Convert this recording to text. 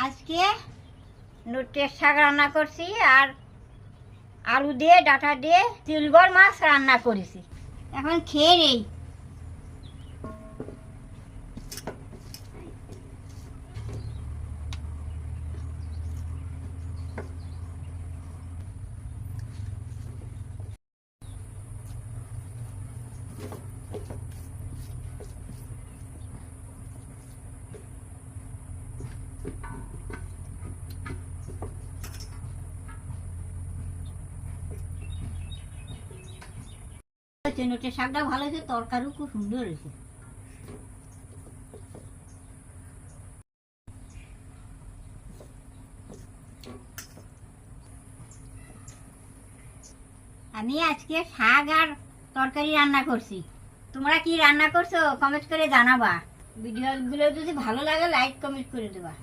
আজকে নোটের শাক রান্না করছি আর আলু দিয়ে ডাঁটা দিয়ে তিলগর মাছ রান্না করেছি। এখন খেয়ে নেই। নোটের শাকটা ভালো হয়েছে, তরকারিও খুব সুন্দর হয়েছে। আমি আজকে শাক আর তরকারি রান্না করছি। তোমরা কি রান্না করছো কমেন্ট করে জানাবা। ভিডিওগুলো যদি ভালো লাগে লাইক কমেন্ট করে দেবা।